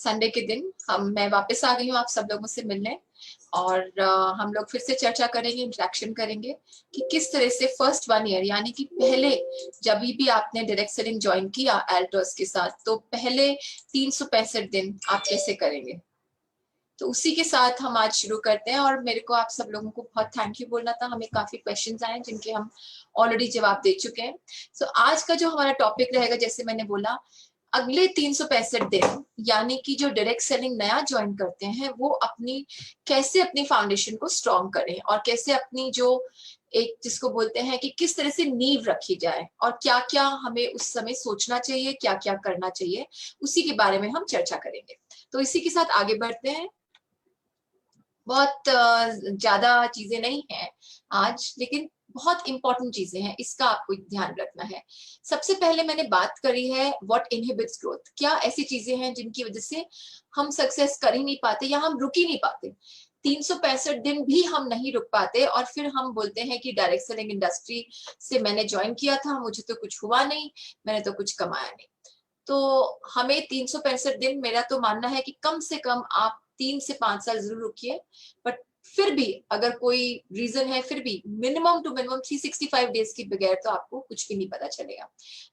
Sunday के दिन मैं वापस आ गई हूँ आप सब लोगों से मिलने। और हम लोग फिर से चर्चा करेंगे, इंटरेक्शन करेंगे कि किस तरह से फर्स्ट 1 ईयर यानी कि पहले जब भी आपने डायरेक्ट सेलिंग ज्वाइन किया एल्टोस के साथ, तो पहले 365 दिन आप कैसे करेंगे। तो उसी के साथ हम आज शुरू करते हैं। और मेरे को आप सब लोगों को बहुत थैंक यू बोलना था। हमें काफी क्वेश्चंस आए जिनके हम ऑलरेडी जवाब दे चुके हैं। सो आज का जो हमारा टॉपिक रहेगा, जैसे मैंने बोला, अगले 365 दिन यानी कि जो डायरेक्ट सेलिंग नया ज्वाइन करते हैं वो कैसे अपनी फाउंडेशन को स्ट्रॉन्ग करें और कैसे अपनी जो एक जिसको बोलते हैं कि किस तरह से नींव रखी जाए और क्या क्या हमें उस समय सोचना चाहिए, क्या क्या करना चाहिए, उसी के बारे में हम चर्चा करेंगे। तो इसी के साथ आगे बढ़ते हैं। बहुत ज्यादा चीजें नहीं है आज, लेकिन बहुत इंपॉर्टेंट चीजें हैं, इसका आपको ध्यान रखना है। सबसे पहले मैंने बात करी है व्हाट इनहिबिट्स ग्रोथ। क्या ऐसी चीजें हैं जिनकी वजह से हम सक्सेस कर ही नहीं पाते या हम रुक ही नहीं पाते। 365 दिन भी हम नहीं रुक पाते और फिर हम बोलते हैं कि डायरेक्ट सेलिंग इंडस्ट्री से मैंने ज्वाइन किया था, मुझे तो कुछ हुआ नहीं, मैंने तो कुछ कमाया नहीं। तो हमें 365 दिन, मेरा तो मानना है कि कम से कम आप 3 से 5 साल जरूर रुकिए। बट फिर भी अगर कोई रीजन है, फिर भी मिनिमम टू मिनिमम 365 डेज के बगैर तो आपको कुछ भी नहीं पता चलेगा।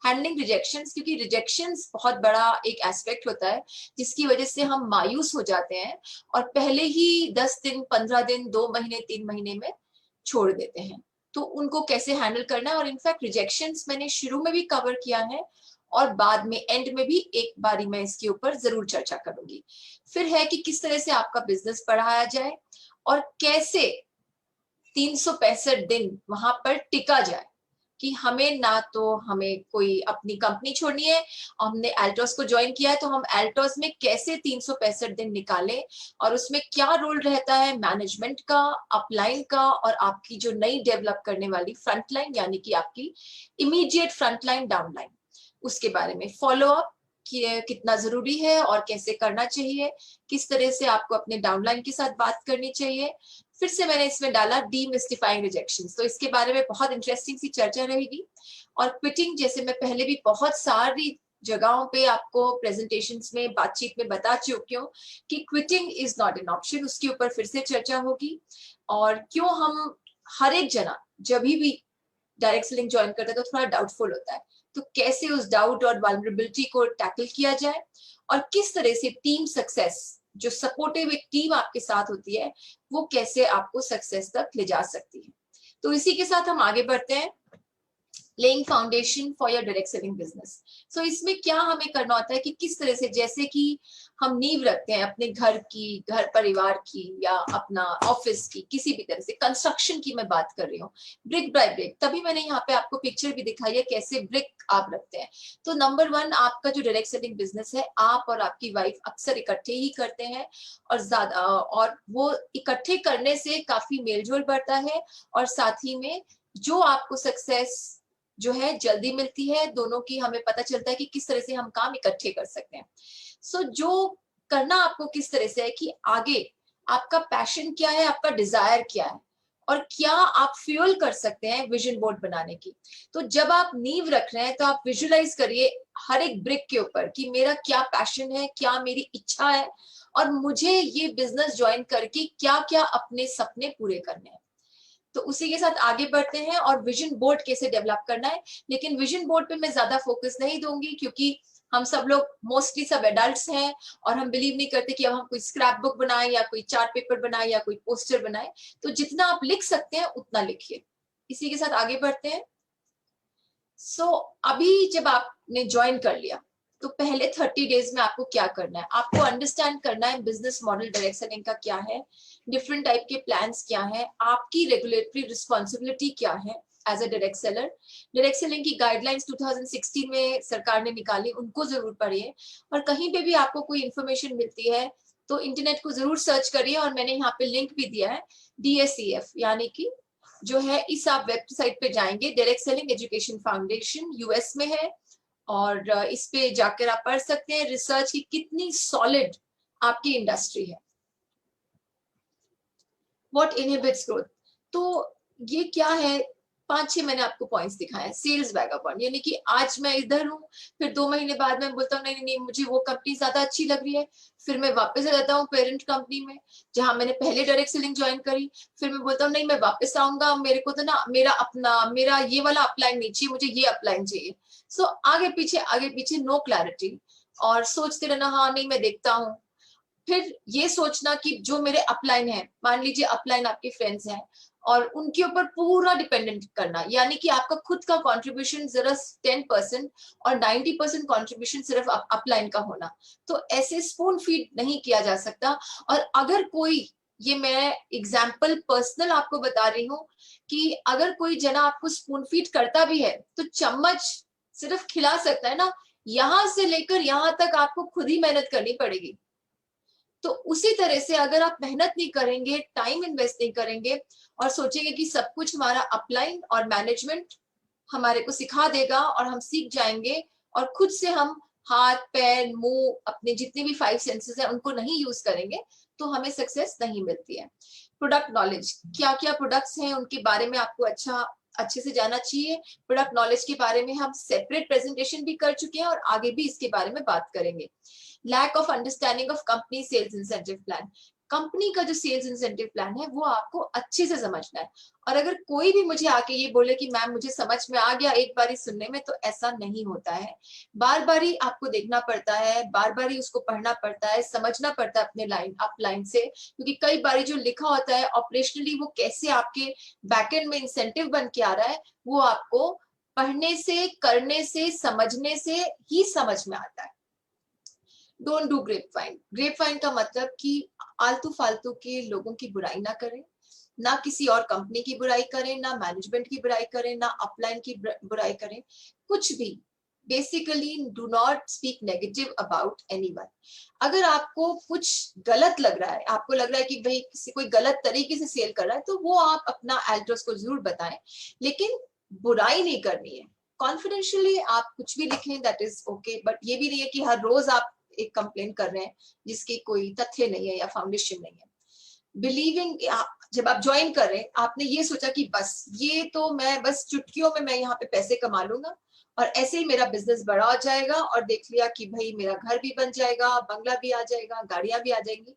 हैंडलिंग रिजेक्शंस, क्योंकि रिजेक्शंस बहुत बड़ा एक एस्पेक्ट होता है जिसकी वजह से हम मायूस हो जाते हैं और पहले ही 10 दिन, 15 दिन, 2 महीने, 3 महीने में छोड़ देते हैं। तो उनको कैसे हैंडल करना है, और इनफैक्ट रिजेक्शंस मैंने शुरू में भी कवर किया है और बाद में एंड में भी एक बारी मैं इसके ऊपर जरूर चर्चा करूंगी। फिर है कि किस तरह से आपका बिजनेस बढ़ाया जाए और कैसे 365 दिन वहां पर टिका जाए कि हमें ना तो हमें कोई अपनी कंपनी छोड़नी है, हमने एल्टोस को ज्वाइन किया है तो हम एल्टोस में कैसे 365 दिन निकालें और उसमें क्या रोल रहता है मैनेजमेंट का, अपलाइन का और आपकी जो नई डेवलप करने वाली फ्रंटलाइन यानी कि आपकी इमीडिएट फ्रंटलाइन, डाउनलाइन, उसके बारे में फॉलो अप कि कितना जरूरी है और कैसे करना चाहिए, किस तरह से आपको अपने डाउनलाइन के साथ बात करनी चाहिए। फिर से मैंने इसमें डाला डीमिस्टिफाइंग रिजेक्शंस, तो इसके बारे में बहुत इंटरेस्टिंग सी चर्चा रहेगी। और क्विटिंग, जैसे मैं पहले भी बहुत सारी जगहों पे आपको प्रेजेंटेशंस में, बातचीत में बता चुकी हूँ कि quitting is not an option, उसके ऊपर फिर से चर्चा होगी। और क्यों हम हर एक जना जब भी डायरेक्ट सेलिंग ज्वाइन करता है तो थोड़ा डाउटफुल होता है, तो कैसे उस डाउट और वल्नरेबिलिटी को टैकल किया जाए और किस तरह से टीम सक्सेस, जो सपोर्टिव एक टीम आपके साथ होती है, वो कैसे आपको सक्सेस तक ले जा सकती है। तो इसी के साथ हम आगे बढ़ते हैं। Laying foundation for your direct selling business. So इसमें क्या हमें करना होता है कि किस तरह से, जैसे कि हम नींव रखते हैं अपने घर की, घर परिवार की या अपना ऑफिस की, किसी भी तरह से कंस्ट्रक्शन की मैं बात कर रही हूँ, ब्रिक बाय ब्रिक। तभी मैंने यहाँ पे आपको पिक्चर भी दिखाई है कैसे ब्रिक आप रखते हैं। तो नंबर 1, आपका जो डायरेक्ट सेलिंग बिजनेस है, आप और आपकी वाइफ अक्सर इकट्ठे ही करते हैं और ज्यादा, और वो इकट्ठे करने से काफी मेलजोल बढ़ता है और साथ ही में जो आपको सक्सेस जो है जल्दी मिलती है दोनों की। हमें पता चलता है कि किस तरह से हम काम इकट्ठे कर सकते हैं। सो जो करना आपको किस तरह से है कि आगे आपका पैशन क्या है, आपका डिजायर क्या है और क्या आप फ्यूल कर सकते हैं विजन बोर्ड बनाने की। तो जब आप नींव रख रहे हैं तो आप विजुलाइज करिए हर एक ब्रिक के ऊपर कि मेरा क्या पैशन है, क्या मेरी इच्छा है और मुझे ये बिजनेस ज्वाइन करके क्या क्या अपने सपने पूरे करने हैं। तो उसी के साथ आगे बढ़ते हैं और विजन बोर्ड कैसे डेवलप करना है। लेकिन विजन बोर्ड पे मैं ज्यादा फोकस नहीं दूंगी क्योंकि हम सब लोग मोस्टली सब एडल्ट्स हैं और हम बिलीव नहीं करते कि अब हम कोई स्क्रैप बुक बनाए या कोई चार्ट पेपर बनाए या कोई पोस्टर बनाए। तो जितना आप लिख सकते हैं उतना लिखिए। इसी के साथ आगे बढ़ते हैं। अभी जब आपने ज्वाइन कर लिया तो पहले 30 डेज में आपको क्या करना है, आपको अंडरस्टैंड करना है बिजनेस मॉडल डायरेक्ट सेलिंग का क्या है, डिफरेंट टाइप के प्लान्स क्या है, आपकी रेगुलेटरी रिस्पॉन्सिबिलिटी क्या है as a direct seller. Direct selling की गाइडलाइंस 2016 में सरकार ने निकाली, उनको जरूर पढ़िए। और कहीं पे भी आपको कोई इंफॉर्मेशन मिलती है तो इंटरनेट को जरूर सर्च करिए और मैंने यहाँ पे लिंक भी दिया है, DSEF यानी कि जो है, इस आप वेबसाइट पे जाएंगे, direct selling education foundation, US में है और इस पे जाकर आप पढ़ सकते हैं रिसर्च की कितनी सॉलिड आपकी इंडस्ट्री है। व्हाट इनहिबिट्स ग्रोथ, तो ये क्या है, 5-6 मैंने आपको पॉइंट्स दिखाए, सेल्स वैगाबॉन्ड, यानी कि आज मैं इधर हूँ, फिर 2 महीने बाद मैं बोलता हूँ नहीं नहीं मुझे वो कंपनी ज्यादा अच्छी लग रही है, फिर मैं वापस आ जाता हूँ पेरेंट कंपनी में जहां मैंने पहले डायरेक्ट सेलिंग ज्वाइन करी, फिर मैं बोलता हूँ नहीं मैं वापस आऊंगा, मेरे को तो ना मेरा ये वाला अपलाइन नहीं चाहिए, मुझे ये अपलाइन चाहिए। सो आगे पीछे नो क्लैरिटी, और सोचते रहना हाँ नहीं मैं देखता हूँ। फिर ये सोचना कि जो मेरे अपलाइन है, मान लीजिए अपलाइन आपके फ्रेंड्स हैं, और उनके ऊपर पूरा डिपेंडेंट करना, यानी कि आपका खुद का कंट्रीब्यूशन जरा 10% और 90% कंट्रीब्यूशन सिर्फ अपलाइन का होना, तो ऐसे स्पून फीड नहीं किया जा सकता। और अगर कोई, ये मैं एग्जाम्पल पर्सनल आपको बता रही हूँ, कि अगर कोई जना आपको स्पून फीड करता भी है तो चम्मच सिर्फ खिला सकता है ना, यहां से लेकर यहां तक आपको खुद ही मेहनत करनी पड़ेगी। तो उसी तरह से अगर आप मेहनत नहीं करेंगे, टाइम इन्वेस्ट नहीं करेंगे, और सोचेंगे कि सब कुछ हमारा अपलाइन और मैनेजमेंट हमारे को सिखा देगा और हम सीख जाएंगे, और खुद से हम हाथ पैर मुंह अपने जितने भी 5 सेंसेस है उनको नहीं यूज करेंगे, तो हमें सक्सेस नहीं मिलती है। प्रोडक्ट नॉलेज, क्या क्या प्रोडक्ट्स हैं उनके बारे में आपको अच्छे से जानना चाहिए। प्रोडक्ट नॉलेज के बारे में हम सेपरेट प्रेजेंटेशन भी कर चुके हैं और आगे भी इसके बारे में बात करेंगे। Lack of understanding of company sales incentive plan, company का जो सेल्स इंसेंटिव प्लान है वो आपको अच्छे से समझना है। और अगर कोई भी मुझे आके ये बोले कि मैम मुझे समझ में आ गया एक बारी सुनने में, तो ऐसा नहीं होता है। बार बार ही आपको देखना पड़ता है, बार बार ही उसको पढ़ना पड़ता है, समझना पड़ता है अपने लाइन अप लाइन से, क्योंकि कई बारी जो लिखा होता है ऑपरेशनली वो कैसे आपके बैकएंड में इंसेंटिव बन के आ रहा है, वो आपको पढ़ने से, करने से, समझने से ही समझ में आता है। Don't do grapevine, grapevine का मतलब कि आलतू फालतू के लोगों की बुराई ना करें, ना किसी और कंपनी की बुराई करें, ना मैनेजमेंट की बुराई करें, ना अपलाइन की बुराई करें, कुछ भी। Basically do not speak negative about anyone. अगर आपको कुछ गलत लग रहा है, आपको लग रहा है कि भाई किसी कोई गलत तरीके से सेल कर रहा है, तो वो आप अपना एड्रेस को जरूर बताएं, लेकिन बुराई नहीं करनी है। कॉन्फिडेंशियली आप कुछ भी लिखें, दैट इज ओके, बट ये भी नहीं है कि हर रोज आप एक कंप्लेन कर रहे हैं जिसकी कोई तथ्य नहीं है या फाउंडेशन नहीं है। बिलीविंग, जब आप ज्वाइन कर रहे हैं आपने ये सोचा कि बस ये तो मैं बस चुटकियों में मैं यहाँ पे पैसे कमा लूंगा और ऐसे ही मेरा बिजनेस बड़ा हो जाएगा, और देख लिया कि भाई मेरा घर भी बन जाएगा, बंगला भी आ जाएगा, गाड़ियां भी आ जाएंगी।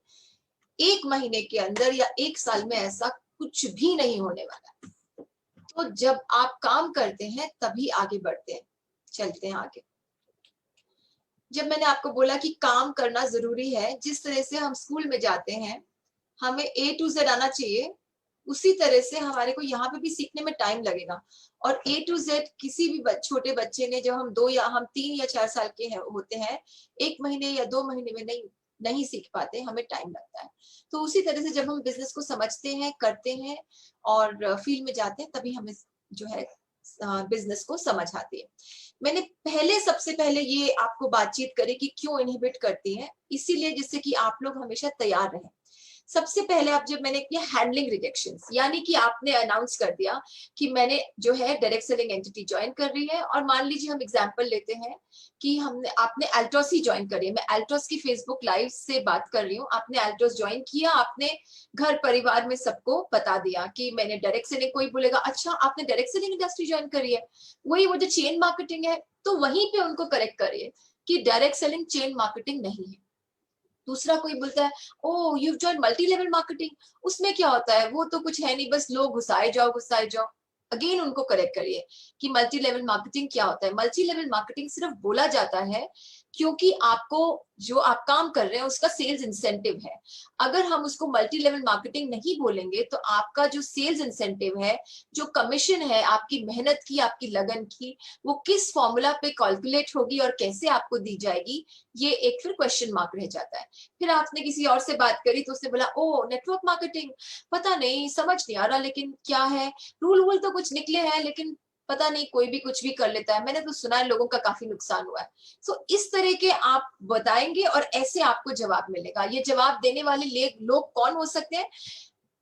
1 महीने के अंदर या 1 साल में ऐसा कुछ भी नहीं होने वाला। तो जब आप काम करते हैं तभी आगे बढ़ते हैं, चलते हैं आगे। जब मैंने आपको बोला कि काम करना जरूरी है, जिस तरह से हम स्कूल में जाते हैं हमें A to Z आना चाहिए, उसी तरह से हमारे को यहाँ पे भी सीखने में टाइम लगेगा। और A to Z किसी भी छोटे बच्चे ने, जब हम 3 या 4 साल के होते हैं, 1 महीने या 2 महीने में नहीं सीख पाते, हमें टाइम लगता है। तो उसी तरह से जब हम बिजनेस को समझते हैं, करते हैं और फील्ड में जाते हैं, तभी हमें जो है बिजनेस को समझ आती है। मैंने सबसे पहले ये आपको बातचीत करी कि क्यों इनहिबिट करती है, इसीलिए जिससे कि आप लोग हमेशा तैयार रहें। सबसे पहले आप जब मैंने किया हैंडलिंग रिजेक्शंस, यानी कि आपने अनाउंस कर दिया कि मैंने जो है डायरेक्ट सेलिंग एंटिटी ज्वाइन कर रही है, और मान लीजिए हम एग्जांपल लेते हैं कि आपने एल्टोस ही ज्वाइन करी है। मैं एल्टोस की फेसबुक लाइव से बात कर रही हूँ। आपने एल्टोस ज्वाइन किया, आपने घर परिवार में सबको बता दिया कि मैंने डायरेक्ट सेलिंग, कोई बोलेगा अच्छा आपने डायरेक्ट सेलिंग इंडस्ट्री ज्वाइन करी है, वही वो जो चेन मार्केटिंग है, तो वहीं पे उनको करेक्ट करिए कि डायरेक्ट सेलिंग चेन मार्केटिंग नहीं है। दूसरा कोई बोलता है ओ you join multi level marketing, उसमें क्या होता है, वो तो कुछ है नहीं, बस लोग घुसाए जाओ। अगेन उनको करेक्ट करिए कि मल्टी लेवल मार्केटिंग क्या होता है। मल्टी लेवल मार्केटिंग सिर्फ बोला जाता है क्योंकि आपको जो आप काम कर रहे हैं उसका सेल्स इंसेंटिव है। अगर हम उसको मल्टी लेवल मार्केटिंग नहीं बोलेंगे तो आपका जो सेल्स इंसेंटिव है, जो कमीशन है आपकी मेहनत की, आपकी लगन की, वो किस फॉर्मूला पे कैलकुलेट होगी और कैसे आपको दी जाएगी, ये एक फिर क्वेश्चन मार्क रह जाता है। फिर आपने किसी और से बात करी तो उसने बोला ओ नेटवर्क मार्केटिंग, पता नहीं समझ नहीं आ रहा, लेकिन क्या है, रूल वूल तो कुछ निकले हैं लेकिन पता नहीं कोई भी कुछ भी कर लेता है, मैंने तो सुना है लोगों का काफी नुकसान हुआ है। सो इस तरह के आप बताएंगे और ऐसे आपको जवाब मिलेगा। ये जवाब देने वाले लोग कौन हो सकते हैं?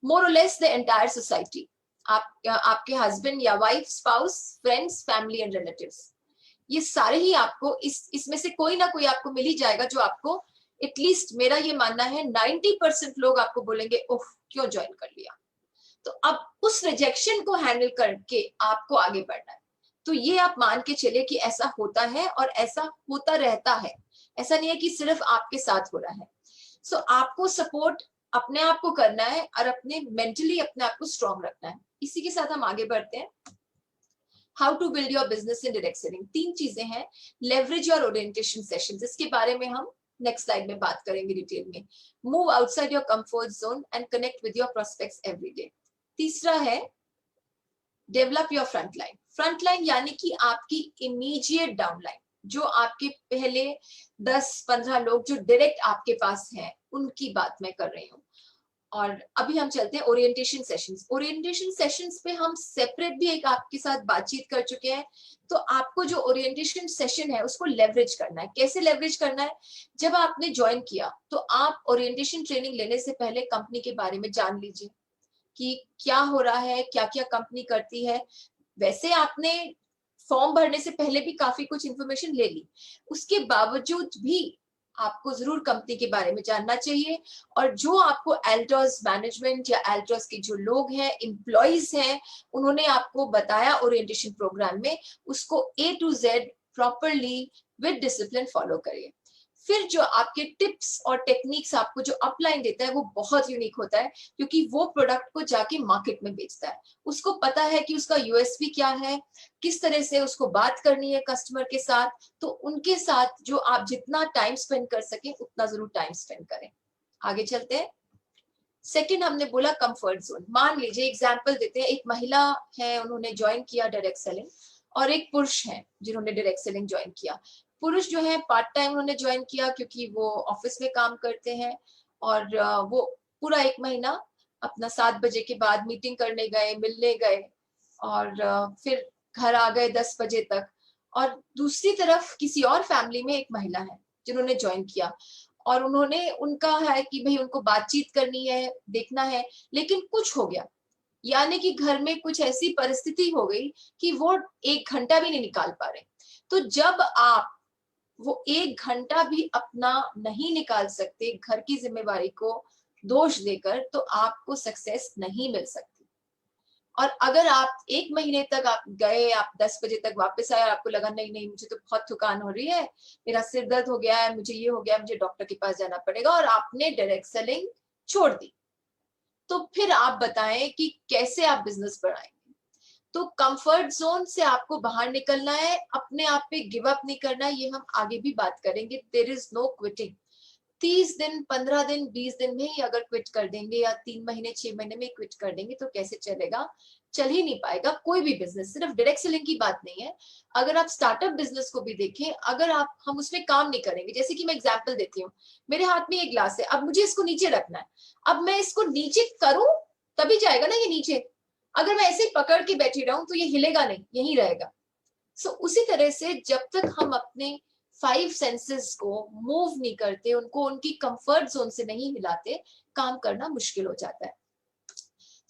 मोर और लेस द एंटायर सोसाइटी। आपके हस्बैंड या wife, spouse, friends, family and relatives, ये सारे ही आपको इसमें से कोई ना कोई आपको मिल ही जाएगा जो आपको, एटलीस्ट मेरा ये मानना है 90% लोग आपको बोलेंगे ओह क्यों ज्वाइन कर लिया। तो अब उस रिजेक्शन को हैंडल करके आपको आगे बढ़ना है। तो ये आप मान के चले कि ऐसा होता है और ऐसा होता रहता है, ऐसा नहीं है कि सिर्फ आपके साथ हो रहा है। सो आपको सपोर्ट अपने आप को करना है और अपने मेंटली अपने आप को स्ट्रांग रखना है। इसी के साथ हम आगे बढ़ते हैं। How to build your business in direct selling. 3 चीजें हैं, लेवरेज और ओरिएंटेशन सेशंस, इसके बारे में हम नेक्स्ट स्लाइड में बात करेंगे डिटेल में। Move outside your comfort zone and connect with your prospects every day. तीसरा है develop your front line. Front line यानी कि आपकी इमीडिएट डाउनलाइन, जो आपके पहले 10-15 लोग जो डायरेक्ट आपके पास हैं, उनकी बात मैं कर रही हूँ। और अभी हम चलते हैं ओरिएंटेशन सेशंस। ओरिएंटेशन सेशंस पे हम सेपरेट भी एक आपके साथ बातचीत कर चुके हैं। तो आपको जो ओरिएंटेशन सेशन है उसको लेवरेज करना है। कैसे लेवरेज करना है? जब आपने ज्वाइन किया तो आप ओरिएंटेशन ट्रेनिंग लेने से पहले कंपनी के बारे में जान लीजिए कि क्या हो रहा है, क्या क्या कंपनी करती है। वैसे आपने फॉर्म भरने से पहले भी काफी कुछ इंफॉर्मेशन ले ली, उसके बावजूद भी आपको जरूर कंपनी के बारे में जानना चाहिए। और जो आपको एल्टर्स मैनेजमेंट या एल्टर्स के जो लोग हैं, एम्प्लॉइज हैं, उन्होंने आपको बताया ओरिएंटेशन प्रोग्राम में, उसको A to Z properly with discipline follow करिए। फिर जो आपके टिप्स और टेक्निक्स आपको जो अपलाइन देता है वो बहुत यूनिक होता है, क्योंकि वो प्रोडक्ट को जाके मार्केट में बेचता है। उसको पता है कि उसका यूएसपी क्या है, किस तरह से उसको बात करनी है कस्टमर के साथ। तो उनके साथ जो आप जितना टाइम स्पेंड कर सके उतना जरूर टाइम स्पेंड करें। आगे चलते हैं। सेकंड हमने बोला कंफर्ट जोन। मान लीजिए एग्जांपल देते हैं, एक महिला है, उन्होंने ज्वाइन किया डायरेक्ट सेलिंग, और एक पुरुष है जिन्होंने डायरेक्ट सेलिंग ज्वाइन किया। पुरुष जो है पार्ट टाइम उन्होंने ज्वाइन किया क्योंकि वो ऑफिस में काम करते हैं, और वो पूरा 1 महीना अपना 7 बजे के बाद मीटिंग करने गए, मिलने गए, और फिर घर आ गए 10 बजे तक। और दूसरी तरफ किसी और फैमिली में एक महिला है जिन्होंने ज्वाइन किया, और उन्होंने उनका है कि भाई उनको बातचीत करनी है, देखना है, लेकिन कुछ हो गया, यानी कि घर में कुछ ऐसी परिस्थिति हो गई कि वो 1 घंटा भी नहीं निकाल पा रहे। तो जब आप वो 1 घंटा भी अपना नहीं निकाल सकते घर की जिम्मेवारी को दोष देकर, तो आपको सक्सेस नहीं मिल सकती। और अगर आप 1 महीने तक आप गए, आप 10 बजे तक वापस आए, आपको लगा नहीं नहीं मुझे तो बहुत थकान हो रही है, मेरा सिर दर्द हो गया है, मुझे ये हो गया, मुझे डॉक्टर के पास जाना पड़ेगा, और आपने डायरेक्ट सेलिंग छोड़ दी, तो फिर आप बताएं कि कैसे आप बिजनेस बढ़ाएंगे। तो कंफर्ट जोन से आपको बाहर निकलना है, अपने आप पे गिव अप नहीं करना है। ये हम आगे भी बात करेंगे। There is no quitting. 30 दिन, 15 दिन, 20 दिन में ही अगर क्विट कर देंगे, या 3 महीने 6 महीने में क्विट कर देंगे, तो कैसे चलेगा? चल ही नहीं पाएगा कोई भी बिजनेस। सिर्फ डायरेक्ट सेलिंग की बात नहीं है, अगर आप स्टार्टअप बिजनेस को भी देखें, अगर आप हम उसमें काम नहीं करेंगे, जैसे कि मैं एग्जांपल देती हूँ, मेरे हाथ में एक ग्लास है, अब मुझे इसको नीचे रखना है, अब मैं इसको नीचे करूं तभी जाएगा ना ये नीचे। अगर मैं ऐसे ही पकड़ के बैठी रहूं तो ये हिलेगा नहीं, यहीं रहेगा। सो उसी तरह से जब तक हम अपने 5 सेंसेस को मूव नहीं करते, उनको उनकी कंफर्ट जोन से नहीं हिलाते, काम करना मुश्किल हो जाता है।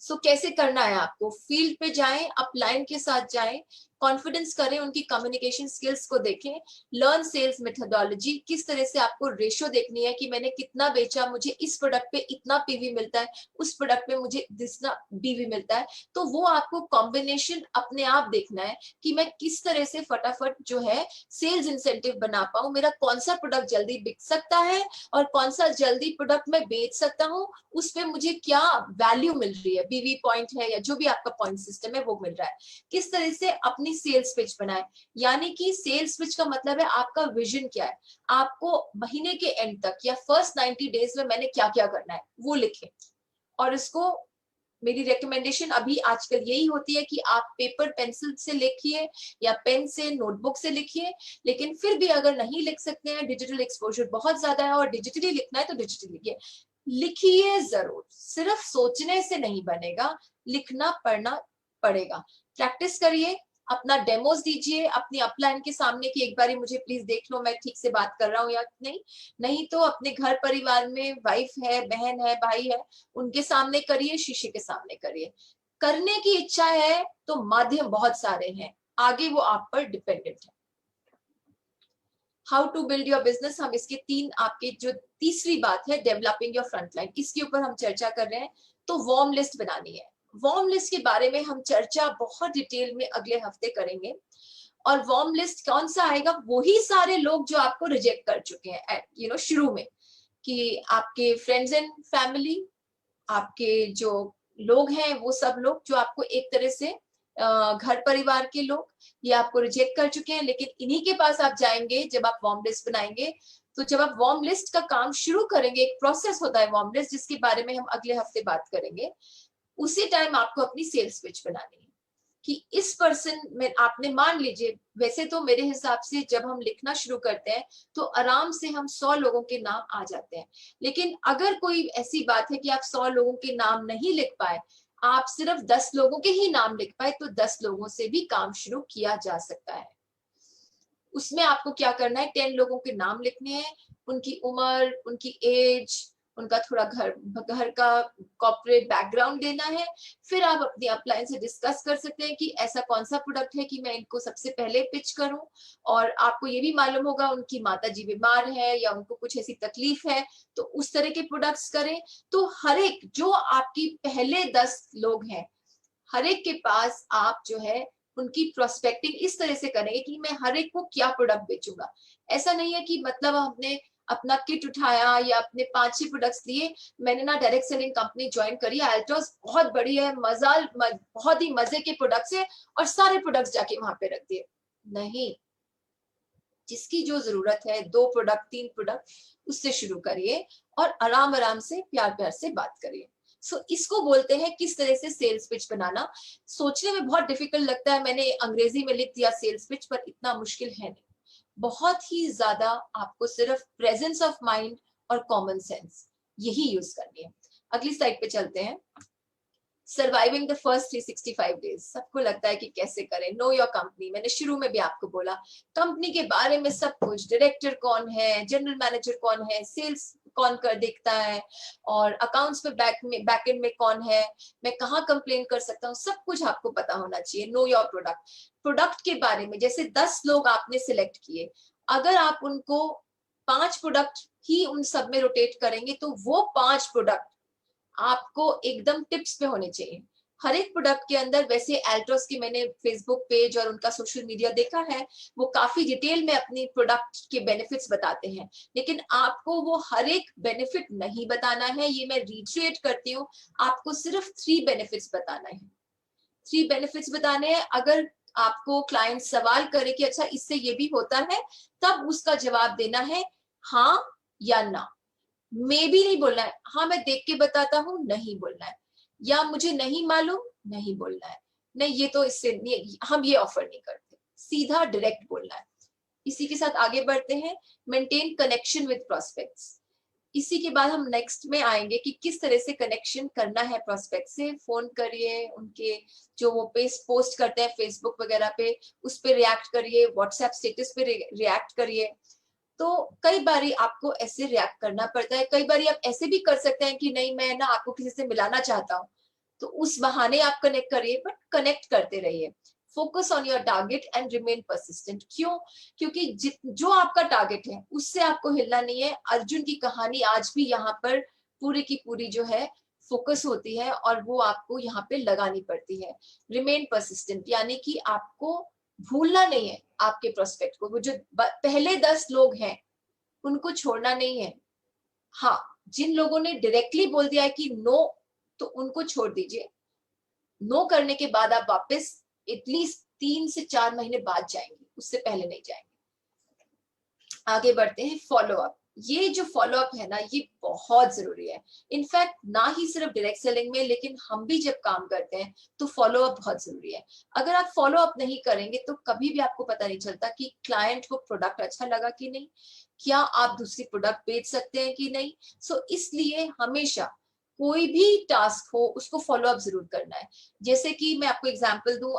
सो कैसे करना है? आपको फील्ड पे जाएं, अपलाइन के साथ जाएं, कॉन्फिडेंस करें, उनकी कम्युनिकेशन स्किल्स को देखें, लर्न सेल्स मेथोडोलॉजी, किस तरह से आपको रेशियो देखनी है कि मैंने कितना बेचा, मुझे इस प्रोडक्ट पे इतना पीवी मिलता है, उस प्रोडक्ट पे मुझे इतना बीवी मिलता है। तो वो आपको कॉम्बिनेशन अपने आप देखना है कि मैं किस तरह से फटाफट जो है सेल्स इंसेंटिव बना पाऊं, मेरा कौन सा प्रोडक्ट जल्दी बिक सकता है और कौन सा जल्दी प्रोडक्ट मैं बेच सकता हूँ, उस पर मुझे क्या वैल्यू मिल रही है, बीवी पॉइंट है या जो भी आपका पॉइंट सिस्टम है वो मिल रहा है। किस तरह से अपनी सेल्स पिच बनाए, यानी कि सेल्स पिच का मतलब है आपका विजन क्या है, आपको महीने के एंड तक या फर्स्ट 90 डेज में मैंने क्या क्या करना है वो लिखें। और इसको मेरी रिकमेंडेशन अभी आजकल यही होती है कि आप पेपर पेंसिल से लिखिए या पेन से, नोटबुक से लिखिए। लेकिन फिर भी अगर नहीं लिख सकते हैं, डिजिटल एक्सपोजर बहुत ज्यादा है और डिजिटली लिखना है, तो डिजिटली लिखिए। लिखिए जरूर, सिर्फ सोचने से नहीं बनेगा, लिखना पढ़ना पड़ेगा। प्रैक्टिस करिए, अपना डेमोज दीजिए अपनी अपलाइन के सामने कि एक बारी मुझे प्लीज देख लो मैं ठीक से बात कर रहा हूँ या नहीं। नहीं तो अपने घर परिवार में वाइफ है, बहन है, भाई है, उनके सामने करिए, शीशे के सामने करिए। करने की इच्छा है तो माध्यम बहुत सारे हैं, आगे वो आप पर डिपेंडेंट है। How to build your business, हम इसके 3 आपके जो तीसरी बात है डेवलपिंग योर फ्रंट लाइन, इसके ऊपर हम चर्चा कर रहे हैं। तो वार्म लिस्ट बनानी है, वार्म लिस्ट के बारे में हम चर्चा बहुत डिटेल में अगले हफ्ते करेंगे। और वार्म लिस्ट कौन सा आएगा, वही सारे लोग जो आपको रिजेक्ट कर चुके हैं शुरू में, कि आपके फ्रेंड्स एंड फैमिली, आपके जो लोग हैं वो सब लोग जो आपको एक तरह से घर परिवार के लोग ये आपको रिजेक्ट कर चुके हैं। लेकिन इन्हीं के पास आप जाएंगे जब आप वार्म लिस्ट बनाएंगे। तो जब आप वार्म लिस्ट का काम शुरू करेंगे, एक प्रोसेस होता है वार्म लिस्ट जिसके बारे में हम अगले हफ्ते बात करेंगे, उसी टाइम आपको अपनी सेल्स पिच बनानी है कि इस पर्सन में आपने, मान लीजिए, वैसे तो मेरे हिसाब से जब हम लिखना शुरू करते हैं तो आराम से हम 100 लोगों के नाम आ जाते हैं। लेकिन अगर कोई ऐसी बात है कि आप 100 लोगों के नाम नहीं लिख पाए, आप सिर्फ 10 लोगों के ही नाम लिख पाए, तो 10 लोगों से भी काम शुरू किया जा सकता है। उसमें आपको क्या करना है, 10 लोगों के नाम लिखने हैं, उनकी उम्र, उनकी एज, उनका थोड़ा घर का कॉर्पोरेट बैकग्राउंड देना है। फिर आप अपनी अपलाइन से डिस्कस कर सकते हैं कि ऐसा कौन सा प्रोडक्ट है कि मैं इनको सबसे पहले पिच करूं। और आपको ये भी मालूम होगा उनकी माताजी बीमार है या उनको कुछ ऐसी तकलीफ है, तो उस तरह के प्रोडक्ट्स करें। तो हर एक जो आपकी पहले 10 लोग हैं, हर एक के पास आप जो है उनकी प्रोस्पेक्टिंग इस तरह से करेंगे कि मैं हर एक को क्या प्रोडक्ट बेचूंगा। ऐसा नहीं है कि मतलब हमने अपना किट उठाया या अपने 5-6 प्रोडक्ट्स लिए, मैंने ना डायरेक्ट सेलिंग कंपनी ज्वाइन करी, अल्ट्रोस बहुत बढ़िया है, बहुत ही मजे के प्रोडक्ट्स है, और सारे प्रोडक्ट्स जाके वहां पे रख दिए। नहीं, जिसकी जो जरूरत है, 2 प्रोडक्ट 3 प्रोडक्ट, उससे शुरू करिए और आराम आराम से प्यार प्यार से बात करिए। इसको बोलते हैं किस तरह से सेल्स पिच बनाना। सोचने में बहुत डिफिकल्ट लगता है, मैंने अंग्रेजी में लिख दिया सेल्स पिच, पर इतना मुश्किल है नहीं। बहुत ही ज्यादा आपको सिर्फ प्रेजेंस ऑफ माइंड और कॉमन सेंस यही यूज करनी है। अगली स्लाइड पे चलते हैं। सर्वाइविंग द फर्स्ट 365 डेज, सबको लगता है कि कैसे करें। नो योर कंपनी, मैंने शुरू में भी आपको बोला, कंपनी के बारे में सब कुछ, डायरेक्टर कौन है, जनरल मैनेजर कौन है, सेल्स कौन कर देखता है, और अकाउंट्स पे बैक एंड में कौन है, मैं कहाँ कंप्लेन कर सकता हूँ, सब कुछ आपको पता होना चाहिए। नो योर प्रोडक्ट, प्रोडक्ट के बारे में, जैसे 10 लोग आपने सिलेक्ट किए, अगर आप उनको 5 प्रोडक्ट ही उन सब में रोटेट करेंगे तो वो 5 प्रोडक्ट आपको एकदम टिप्स पे होने चाहिए हर एक प्रोडक्ट के अंदर। वैसे एल्ट्रोस की मैंने फेसबुक पेज और उनका सोशल मीडिया देखा है, वो काफी डिटेल में अपनी प्रोडक्ट के बेनिफिट्स बताते हैं, लेकिन आपको वो हर एक बेनिफिट नहीं बताना है। ये मैं रिट्रेट करती हूँ, आपको सिर्फ 3 बेनिफिट्स बताना है। 3 बेनिफिट्स बताने हैं। अगर आपको क्लाइंट सवाल करे कि अच्छा इससे ये भी होता है, तब उसका जवाब देना है हाँ या ना। मे भी नहीं बोलना है, हाँ मैं देख के बताता हूँ नहीं बोलना है, या मुझे नहीं मालूम नहीं बोलना है, नहीं ये तो इससे नहीं, हम ये ऑफर नहीं करते, सीधा डायरेक्ट बोलना है। इसी के साथ आगे बढ़ते हैं, मेंटेन कनेक्शन विद प्रोस्पेक्ट्स। इसी के बाद हम नेक्स्ट में आएंगे कि किस तरह से कनेक्शन करना है प्रोस्पेक्ट से। फोन करिए, उनके जो वो पेज पोस्ट करते हैं फेसबुक वगैरह पे, उस पे रिएक्ट करिए, व्हाट्सएप स्टेटस पे रिएक्ट करिए। तो कई बारी आपको ऐसे रिएक्ट करना पड़ता है, कई बारी आप ऐसे भी कर सकते हैं कि नहीं मैं ना आपको किसी से मिलाना चाहता हूँ, तो उस बहाने आप कनेक्ट करिए, बट कनेक्ट करते रहिए। Focus on your target and remain persistent. क्यों? क्योंकि जो आपका टारगेट है उससे आपको हिलना नहीं है। अर्जुन की कहानी आज भी यहाँ पर पूरी की पूरी जो है फोकस होती है, और वो आपको यहाँ पे लगानी पड़ती है। रिमेन परसिस्टेंट यानी कि आपको भूलना नहीं है आपके प्रोस्पेक्ट को। वो जो पहले 10 लोग हैं उनको छोड़ना नहीं है। हाँ, जिन लोगों ने डायरेक्टली बोल दिया है कि नो, तो उनको छोड़ दीजिए। नो करने के बाद आप वापस एटलीस्ट 3 से 4 महीने बाद जाएंगे, उससे पहले नहीं जाएंगे। आगे बढ़ते हैं, फॉलो अप। ये जो फॉलो अप है ना, ये बहुत जरूरी है। इनफैक्ट ना ही सिर्फ डायरेक्ट सेलिंग में, लेकिन हम भी जब काम करते हैं तो फॉलो अप बहुत जरूरी है। अगर आप फॉलो अप नहीं करेंगे तो कभी भी आपको पता नहीं चलता कि क्लाइंट को प्रोडक्ट अच्छा लगा कि नहीं, क्या आप दूसरी प्रोडक्ट बेच सकते हैं कि नहीं। इसलिए हमेशा कोई भी टास्क हो उसको फॉलो अप जरूर करना है। जैसे कि मैं आपको एग्जाम्पल दूं,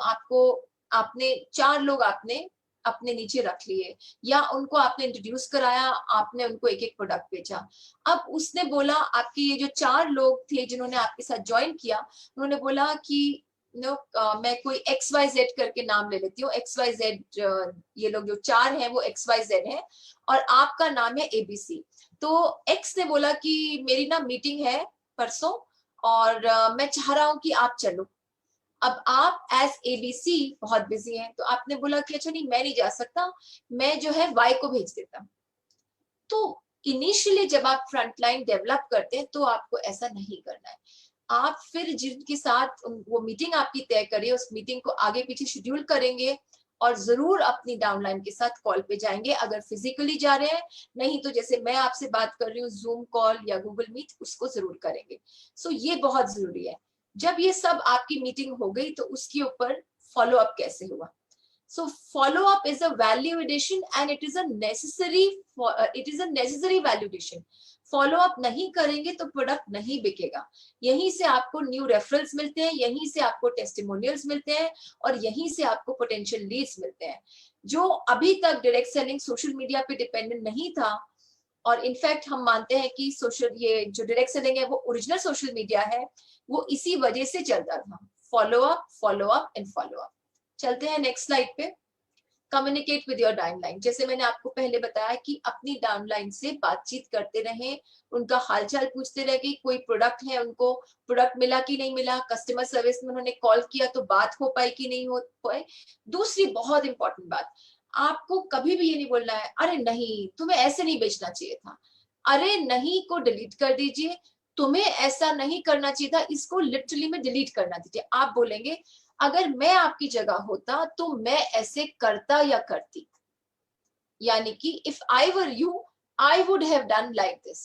आपने 4 लोग आपने अपने नीचे रख लिए, या उनको आपने इंट्रोड्यूस कराया, आपने उनको एक एक प्रोडक्ट बेचा। अब उसने बोला, आपके ये जो 4 लोग थे जिन्होंने आपके साथ ज्वाइन किया, उन्होंने बोला कि मैं कोई XYZ करके नाम ले लेती हूँ, XYZ, ये लोग जो 4 हैं वो XYZ हैं, और आपका नाम है ABC। तो X ने बोला कि मेरी ना मीटिंग है परसों, और मैं चाह रहा हूं कि आप चलो। अब आप एज एबीसी बहुत बिजी हैं, तो आपने बोला कि अच्छा नहीं मैं नहीं जा सकता, मैं जो है वाई को भेज देता। तो इनिशियली जब आप फ्रंटलाइन डेवलप करते हैं तो आपको ऐसा नहीं करना है। आप फिर जिनके साथ वो मीटिंग आपकी तय करिए, उस मीटिंग को आगे पीछे शेड्यूल करेंगे और जरूर अपनी डाउनलाइन के साथ कॉल पे जाएंगे अगर फिजिकली जा रहे हैं। नहीं तो जैसे मैं आपसे बात कर रही हूँ जूम कॉल या गूगल मीट, उसको जरूर करेंगे। सो ये बहुत जरूरी है। जब ये सब आपकी मीटिंग हो गई तो उसके ऊपर फॉलो अप कैसे हुआ। So follow up is a value addition and it is a necessary value addition. Follow up नहीं करेंगे तो प्रोडक्ट नहीं बिकेगा। यहीं से आपको न्यू रेफरल्स मिलते हैं, यहीं से आपको टेस्टिमोनियल्स मिलते हैं और यहीं से आपको पोटेंशियल लीड्स मिलते हैं। जो अभी तक डायरेक्ट सेलिंग सोशल मीडिया पे डिपेंडेंट नहीं था, और इनफैक्ट हम मानते हैं कि सोशल ये जो डायरेक्ट सेलिंग है वो ओरिजिनल सोशल मीडिया है, वो इसी वजह से चलता था। Follow up and follow up. चलते हैं नेक्स्ट स्लाइड पे। Communicate with your downline. जैसे मैंने आपको पहले बताया कि अपनी डाउनलाइन से बातचीत करते रहें, उनका हालचाल पूछते रहे कि कोई प्रोडक्ट है, उनको प्रोडक्ट मिला कि नहीं मिला, कस्टमर सर्विस में उन्होंने कॉल किया तो बात हो पाई कि नहीं हो पाई। दूसरी बहुत इंपॉर्टेंट बात, आपको कभी भी ये नहीं बोलना है अरे नहीं तुम्हें ऐसे नहीं बेचना चाहिए था, अरे नहीं को डिलीट कर दीजिए, तुम्हें ऐसा नहीं करना चाहिए था, इसको लिटरली में डिलीट करना दीजिए। आप बोलेंगे अगर मैं आपकी जगह होता तो मैं ऐसे करता या करती, यानी कि if I were you I would have done like this.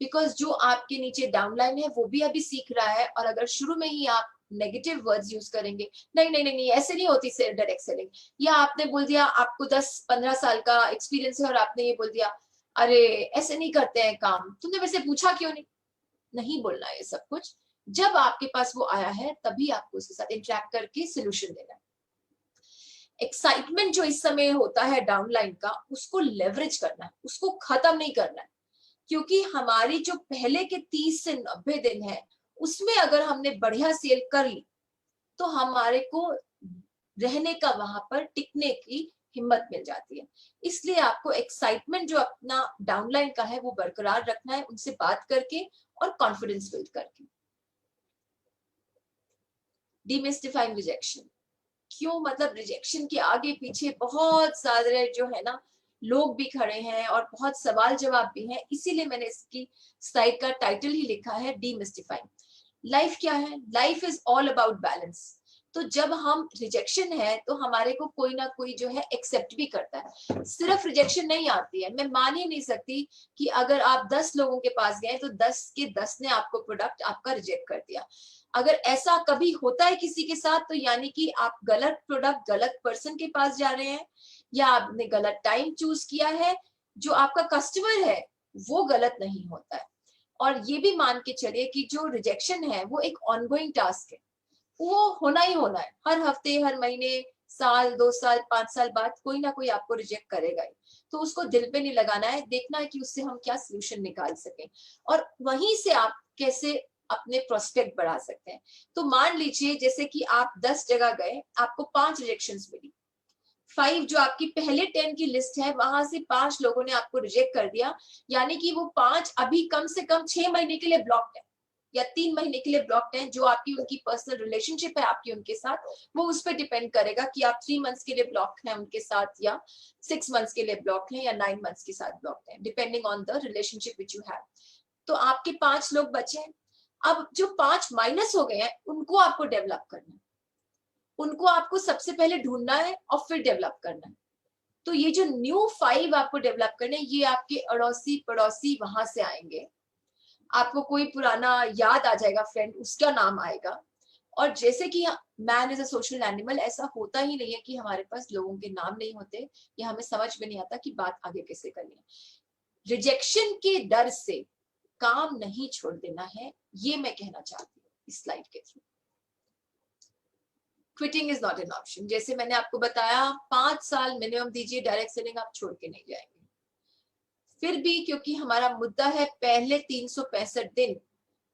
Because जो आपके नीचे डाउनलाइन है वो भी अभी सीख रहा है, और अगर शुरू में ही आप नेगेटिव वर्ड्स यूज करेंगे, नहीं नहीं नहीं नहीं ऐसे नहीं होती डायरेक्ट सेलिंग, या आपने बोल दिया आपको 10-15 साल का एक्सपीरियंस है और आपने ये बोल दिया अरे ऐसे नहीं करते हैं काम, तुमने वैसे पूछा क्यों नहीं। नहीं बोलना है ये सब कुछ। जब आपके पास वो आया है तभी आपको उसके साथ इंटरेक्ट करके सोल्यूशन देना है। एक्साइटमेंट जो इस समय होता है डाउनलाइन का, उसको लेवरेज करना है, उसको खत्म नहीं करना है। क्योंकि हमारी जो पहले के 30 से 90 दिन है उसमें अगर हमने बढ़िया सेल कर ली तो हमारे को रहने का, वहां पर टिकने की हिम्मत मिल जाती है। इसलिए आपको एक्साइटमेंट जो अपना डाउनलाइन का है वो बरकरार रखना है, उनसे बात करके और कॉन्फिडेंस बिल्ड करके। डिमिस्टिफाइंग रिजेक्शन। क्यों, मतलब रिजेक्शन के आगे पीछे बहुत सारे जो है ना लोग भी खड़े हैं और बहुत सवाल जवाब भी हैं, इसीलिए मैंने इसकी स्लाइड का टाइटल ही लिखा है डिमिस्टिफाइंग। लाइफ क्या है, life is all about balance. तो जब हम रिजेक्शन है तो हमारे को कोई ना कोई जो है एक्सेप्ट भी करता है। सिर्फ रिजेक्शन नहीं आती है, मैं मान ही नहीं सकती कि अगर आप 10 लोगों के पास गए तो 10 के 10 ने आपको प्रोडक्ट आपका रिजेक्ट कर दिया। अगर ऐसा कभी होता है किसी के साथ तो यानी कि आप गलत प्रोडक्ट गलत पर्सन के पास जा रहे हैं, या आपने गलत टाइम चूज किया है। जो आपका कस्टमर है वो गलत नहीं होता है। और ये भी मान के चलिए कि जो रिजेक्शन है वो एक ऑनगोइंग टास्क है, वो होना ही होना है। हर हफ्ते, हर महीने, साल, 2 साल, 5 साल बाद कोई ना कोई आपको रिजेक्ट करेगा ही। तो उसको दिल पे नहीं लगाना है, देखना है कि उससे हम क्या सोल्यूशन निकाल सकें और वहीं से आप कैसे अपने प्रोस्पेक्ट बढ़ा सकते हैं। तो मान लीजिए जैसे कि आप 10 जगह गए, आपको 5 रिजेक्शंस मिली, 5 जो आपकी पहले 10 की लिस्ट है वहां से 5 लोगों ने आपको रिजेक्ट कर दिया, यानी कि वो 5 अभी कम से कम 6 महीने के लिए ब्लॉक्ड है या 3 महीने के लिए ब्लॉक्ड है। जो आपकी उनकी पर्सनल रिलेशनशिप है आपकी उनके साथ, वो उस पर डिपेंड करेगा कि आप 3 मंथ्स के लिए ब्लॉक्ड हैं उनके साथ या 6 मंथ्स के लिए ब्लॉक्ड हैं या 9 मंथ्स के साथ ब्लॉक्ड हैं, depending on the relationship which you have. तो आपके 5 लोग बचे हैं। अब जो 5 माइनस हो गए हैं उनको आपको डेवलप करना है, उनको आपको सबसे पहले ढूंढना है और फिर डेवलप करना है। तो ये जो न्यू 5 आपको डेवलप करने, ये आपके अड़ोसी पड़ोसी वहां से आएंगे। आपको कोई पुराना याद आ जाएगा फ्रेंड, उसका नाम आएगा। और जैसे कि man is a social animal, ऐसा होता ही नहीं है कि हमारे पास लोगों के नाम नहीं होते या हमें समझ में नहीं आता कि बात आगे कैसे करनी है। रिजेक्शन के डर से काम नहीं छोड़ देना है, ये मैं कहना चाहती हूँ इस स्लाइड के through. Quitting is not an option. जैसे मैंने आपको बताया 5 साल मिनिमम दीजिए, डायरेक्ट सेलिंग आप छोड़ के नहीं जाएंगे। फिर भी क्योंकि हमारा मुद्दा है पहले 365 दिन,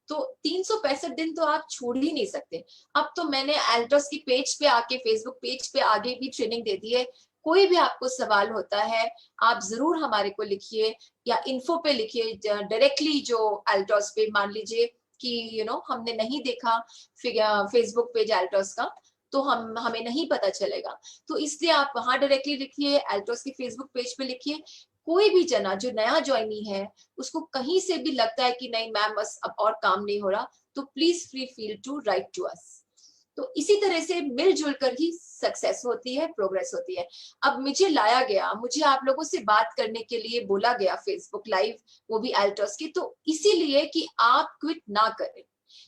तो 365 दिन तो आप छोड़ ही नहीं सकते। अब तो मैंने एल्टोस की पेज पे आके, फेसबुक पेज पे आगे भी ट्रेनिंग दे दी है। कोई भी आपको सवाल होता है आप जरूर हमारे को लिखिए या इन्फो पे लिखिए डायरेक्टली, जो एल्टोस पे मान लीजिए कि हमने नहीं देखा फेसबुक पेज एल्टोस का, तो हमें नहीं पता चलेगा। तो इसलिए आप वहां डायरेक्टली लिखिए, एल्टोस के फेसबुक पेज पे लिखिए। कोई भी जना जो नया ज्वाइनी है, उसको कहीं से भी लगता है कि नहीं मैम बस अब और काम नहीं हो रहा, तो please free feel to write to us. तो इसी तरह से मिलजुल कर ही सक्सेस होती है, प्रोग्रेस होती है। अब मुझे लाया गया, मुझे आप लोगों से बात करने के लिए बोला गया फेसबुक लाइव, वो भी एल्टोस की, तो इसीलिए कि आप क्विट ना करें,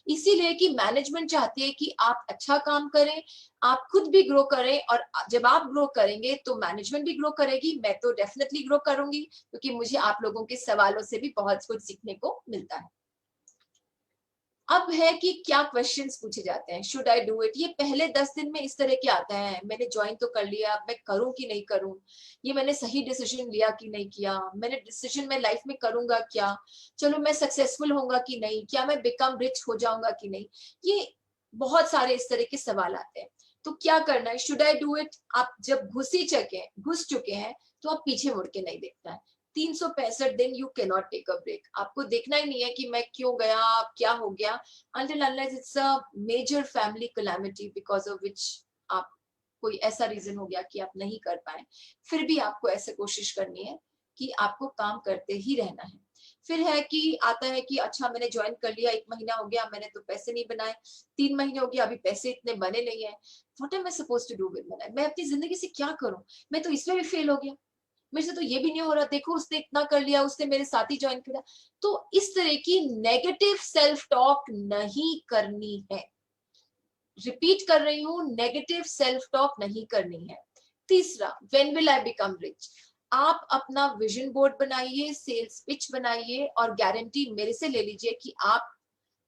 इसीलिए कि मैनेजमेंट चाहती है कि आप अच्छा काम करें, आप खुद भी ग्रो करें, और जब आप ग्रो करेंगे तो मैनेजमेंट भी ग्रो करेगी। मैं तो डेफिनेटली ग्रो करूंगी, क्योंकि मुझे आप लोगों के सवालों से भी बहुत कुछ सीखने को मिलता है। अब है कि क्या क्वेश्चंस पूछे जाते हैं, शुड आई डू इट, ये पहले 10 दिन में इस तरह के आता है, मैंने ज्वाइन तो कर लिया, अब मैं करूं कि नहीं करूं, ये मैंने सही डिसीजन लिया कि नहीं किया, मैंने डिसीजन में लाइफ में करूंगा क्या, चलो मैं सक्सेसफुल होऊंगा कि नहीं, क्या मैं बिकम रिच हो जाऊंगा कि नहीं, ये बहुत सारे इस तरह के सवाल आते हैं। तो क्या करना है, शुड आई डू इट, आप जब घुस चुके हैं तो आप पीछे मुड़ के नहीं देखना है। 365 दिन you can not take a break, आपको देखना ही नहीं है कि मैं क्यों गया, क्या हो गया, until unless it's a major family calamity because of which आप कोई ऐसा रीजन हो गया कि आप नहीं कर पाए, फिर भी आपको ऐसे कोशिश करनी है कि आपको काम करते ही रहना है। फिर है कि आता है कि अच्छा मैंने ज्वाइन कर लिया, 1 महीना हो गया, मैंने तो पैसे नहीं बनाए, 3 महीने हो गया, अभी पैसे इतने बने नहीं है, what am I suppose to do with my life, मैं अपनी जिंदगी से क्या करूं, मैं तो इसमें भी फेल हो गया, मेरे से तो ये भी नहीं हो रहा, देखो उसने इतना कर लिया, उसने मेरे साथ ही ज्वाइन किया। तो इस तरह की नेगेटिव सेल्फ टॉक नहीं करनी है, रिपीट कर रही हूं, नेगेटिव सेल्फ टॉक नहीं करनी है। तीसरा, when will I become rich, आप अपना विजन बोर्ड बनाइए, सेल्स पिच बनाइए, और गारंटी मेरे से ले लीजिए कि आप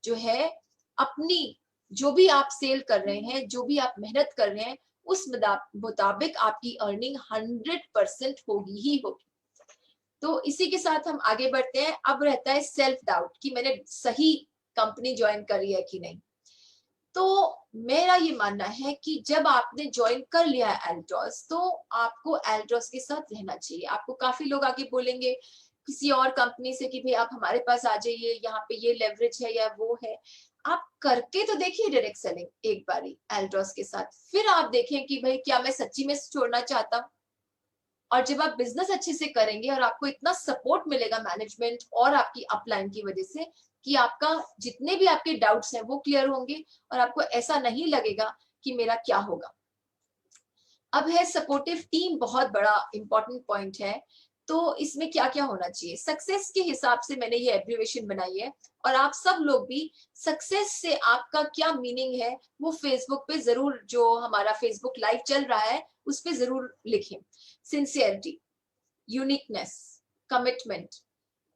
जो है अपनी जो भी आप सेल कर रहे हैं, जो भी आप मेहनत कर रहे हैं, उस मुताबिक आपकी अर्निंग 100% होगी ही होगी। तो इसी के साथ हम आगे बढ़ते हैं। अब रहता है सेल्फ डाउट कि मैंने सही कंपनी ज्वाइन करी है कि नहीं। तो मेरा ये मानना है कि जब आपने ज्वाइन कर लिया है एल्ट्रॉस, तो आपको एल्ट्रॉस के साथ रहना चाहिए। आपको काफी लोग आगे बोलेंगे किसी और कंपनी से कि भाई आप हमारे पास आ जाइए, यहाँ पे ये लेवरेज है या वो है। आप करके तो देखिए डायरेक्ट सेलिंग एक बारी एल्ट्रॉस के साथ, फिर आप देखें कि भाई क्या मैं सच्ची में छोड़ना चाहता हूँ। और जब आप बिजनेस अच्छे से करेंगे और आपको इतना सपोर्ट मिलेगा मैनेजमेंट और आपकी अपलाइन की वजह से, कि आपका जितने भी आपके डाउट्स हैं वो क्लियर होंगे, और आपको ऐसा नहीं लगेगा कि मेरा क्या होगा। अब है सपोर्टिव टीम, बहुत बड़ा इंपॉर्टेंट पॉइंट है। तो इसमें क्या क्या होना चाहिए, सक्सेस के हिसाब से मैंने ये एब्रीवेशन बनाई है, और आप सब लोग भी सक्सेस से आपका क्या मीनिंग है वो फेसबुक पे जरूर, जो हमारा फेसबुक लाइव चल रहा है उस पे जरूर लिखें। सिंसियरिटी, यूनिकनेस, कमिटमेंट,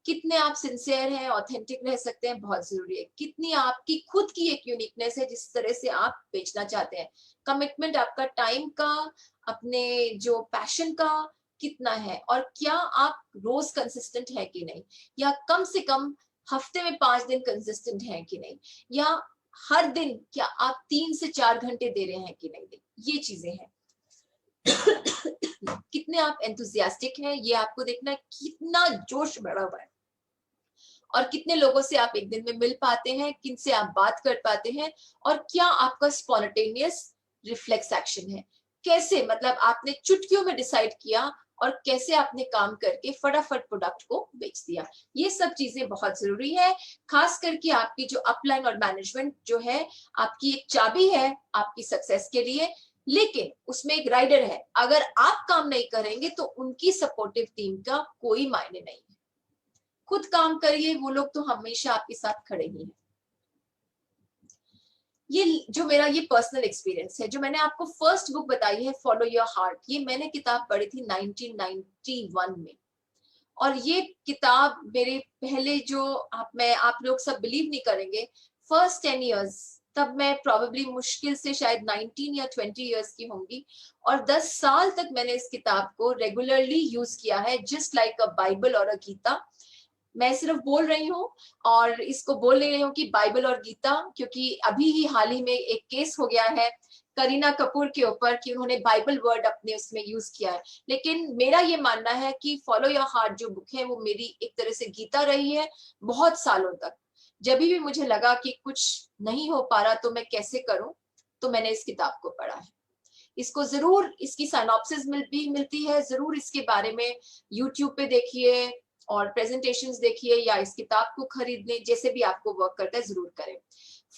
कितने आप सिंसियर हैं, ऑथेंटिक रह सकते हैं, बहुत जरूरी है। कितनी आपकी खुद की एक यूनिकनेस है जिस तरह से आप बेचना चाहते हैं। कमिटमेंट आपका टाइम का, अपने जो पैशन का कितना है, और क्या आप रोज कंसिस्टेंट है कि नहीं, या कम से कम हफ्ते में 5 दिन कंसिस्टेंट है कि नहीं, या हर दिन क्या आप 3 से 4 घंटे दे रहे हैं कि नहीं, ये चीजें हैं। कितने आप एंथुजियास्टिक हैं, ये आपको देखना है, कितना जोश बढ़ा हुआ है, और कितने लोगों से आप एक दिन में मिल पाते हैं, किन से आप बात कर पाते हैं, और क्या आपका स्पॉन्टेनियस रिफ्लेक्स एक्शन है, कैसे मतलब आपने चुटकियों में डिसाइड किया और कैसे आपने काम करके फटाफट प्रोडक्ट को बेच दिया। ये सब चीजें बहुत जरूरी है, खास करके आपकी जो अपलाइन और मैनेजमेंट जो है आपकी एक चाबी है आपकी सक्सेस के लिए, लेकिन उसमें एक राइडर है, अगर आप काम नहीं करेंगे तो उनकी सपोर्टिव टीम का कोई मायने नहीं है। खुद काम करिए, वो लोग तो हमेशा आपके साथ खड़े ही हैं। ये जो मेरा ये पर्सनल एक्सपीरियंस है, जो मैंने आपको फर्स्ट बुक बताई है फॉलो योर हार्ट, ये मैंने किताब पढ़ी थी 1991 में, और ये किताब मेरे पहले जो आप लोग सब बिलीव नहीं करेंगे, फर्स्ट 10 इयर्स, तब मैं प्रोबेबली मुश्किल से शायद 19 या 20 इयर्स की होंगी, और 10 साल तक मैंने इस किताब को रेगुलरली यूज किया है, जस्ट लाइक अ बाइबल और अ गीता। मैं सिर्फ बोल रही हूँ, और इसको बोल नहीं रही हूँ कि बाइबल और गीता, क्योंकि अभी ही हाल ही में एक केस हो गया है करीना कपूर के ऊपर कि उन्होंने बाइबल वर्ड अपने उसमें यूज किया है। लेकिन मेरा ये मानना है कि फॉलो योर हार्ट जो बुक है वो मेरी एक तरह से गीता रही है बहुत सालों तक। जब भी मुझे लगा कि कुछ नहीं हो पा रहा तो मैं कैसे करूं, तो मैंने इस किताब को पढ़ा है। इसको जरूर, इसकी साइनॉप्सिस भी मिलती है, जरूर इसके बारे में यूट्यूब पे देखिए और प्रेजेंटेशंस देखिए या इस किताब को खरीदने, जैसे भी आपको वर्क करता है जरूर करें।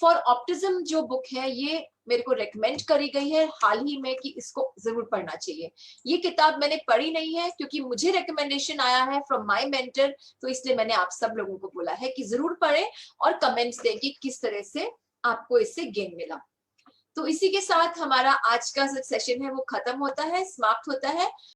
फॉर ऑप्टिज्म जो बुक है ये मेरे को रेकमेंड करी गई है हाल ही में कि इसको जरूर पढ़ना चाहिए। ये किताब मैंने पढ़ी नहीं है क्योंकि मुझे रिकमेंडेशन आया है फ्रॉम माय मेंटर, तो इसलिए मैंने आप सब लोगों को बोला है कि जरूर पढ़ें और कमेंट्स दें कि किस तरह से आपको इससे गेन मिला। तो इसी के साथ हमारा आज का सेशन है वो खत्म होता है, समाप्त होता है।